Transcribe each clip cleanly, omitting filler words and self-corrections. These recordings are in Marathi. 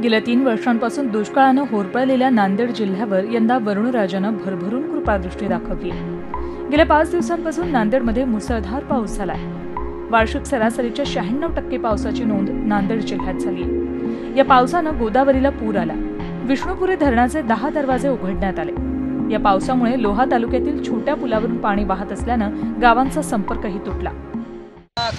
गेल्या 3 वर्षांपासून दुष्काळानं होरपळलेल्या नांदेड जिल्ह्यावर यंदा वरुणराजानं भरभरून कृपादृष्टी दाखवली। गेल्या 5 दिवसांपासून नांदेडमध्ये मुसळधार पाऊस झालाय। वार्षिक सरासरीच्या 96% पावसाची नोंद नांदेड जिल्ह्यात झाली। या पावसानं गोदावरीला पूर आला। विष्णुपुरी धरणाचे 10 दरवाजे उघडण्यात आले। या पावसामुळे लोहा तालुक्यातील छोट्या पुलावरून पाणी वाहत असल्यानं गावांचा संपर्कही तुटला।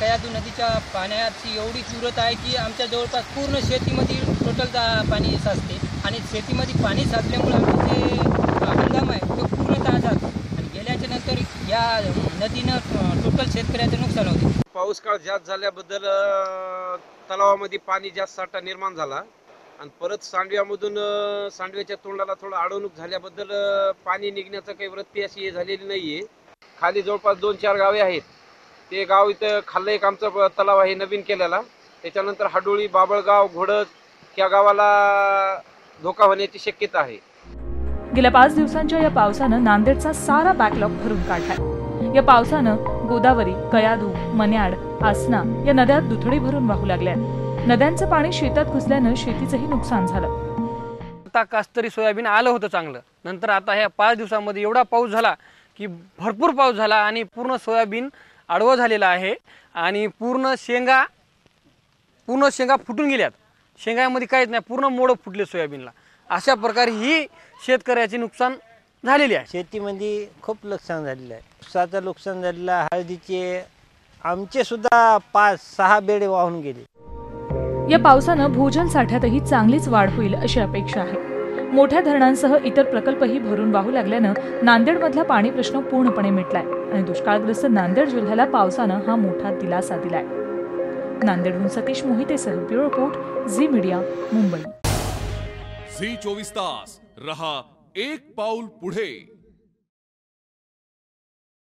कयादू नदीच्या पाण्याची एवढी तीव्रता आहे की आमच्या जवळपास पूर्ण शेतीमध्ये टोटल पाणी साचते आणि शेतीमध्ये पाणी साचल्यामुळे आमचे जे हंगाम आहे तो पूर्णतः जातो आणि गेल्याच्या नंतर या नदीनं टोटल शेतकऱ्याचे नुकसान होते। पाऊस काळ जास्त झाल्याबद्दल तलावामध्ये पाणी जास्त साठा निर्माण झाला आणि परत सांडव्यामधून सांडव्याच्या तोंडाला थोडं अडवणूक झाल्याबद्दल पाणी निघण्याचं काही वृत्ती अशी झालेली नाहीये। खाली जवळपास 2-4 गावे आहेत। ते गाव इथं खाल्लं एक आमचं तलाव आहे नवीन केलेला, त्याच्यानंतर हाडोळी, बाबळगाव, घोडज या गावाला धोका होण्याची शक्यता आहे। गेल्या 5 दिवसांच्या या पावसानं नांदेडचा सारा बॅकलॉग भरून काढलाय। या पावसानं गोदावरी, कयादू, मन्याड, आसना या नद्या दुथडी भरून वाहू लागल्या। नद्यांचं पाणी शेतात घुसल्यानं शेतीचंही नुकसान झालं। आता कास्तरी सोयाबीन आलं होतं चांगलं, नंतर आता ह्या 5 दिवसांमध्ये एवढा पाऊस झाला की भरपूर पाऊस झाला आणि पूर्ण सोयाबीन आडवं झालेला आहे आणि पूर्ण शेंगा फुटून गेल्यात। शेंगामध्ये काहीच नाही, पूर्ण मोड फुटले सोयाबीनला। अशा प्रकारे ही शेतकऱ्याचे नुकसान झालेले आहे। शेतीमध्ये खूप नुकसान झालेलं आहे। ऊसाचं नुकसान झालेलं आहे, हळदीचे आमचे सुद्धा 5-6 बेडे वाहून गेले। या पावसानं भूजल साठ्यातही चांगलीच वाढ होईल अशी अपेक्षा आहे। मोठ्या धरणांसह इतर प्रकल्पही भरून वाहू लागल्यानं नांदेडमधला पाणी प्रश्न पूर्णपणे मिटलाय आणि दुष्काळग्रस्त नांदेड जिल्ह्याला पावसानं हा मोठा दिलासा दिलाय। नांदेडहून सतीश मोहितेसह bureau report, Zee media, Mumbai. Zee 24 तास रहा एक पाऊल पुढे।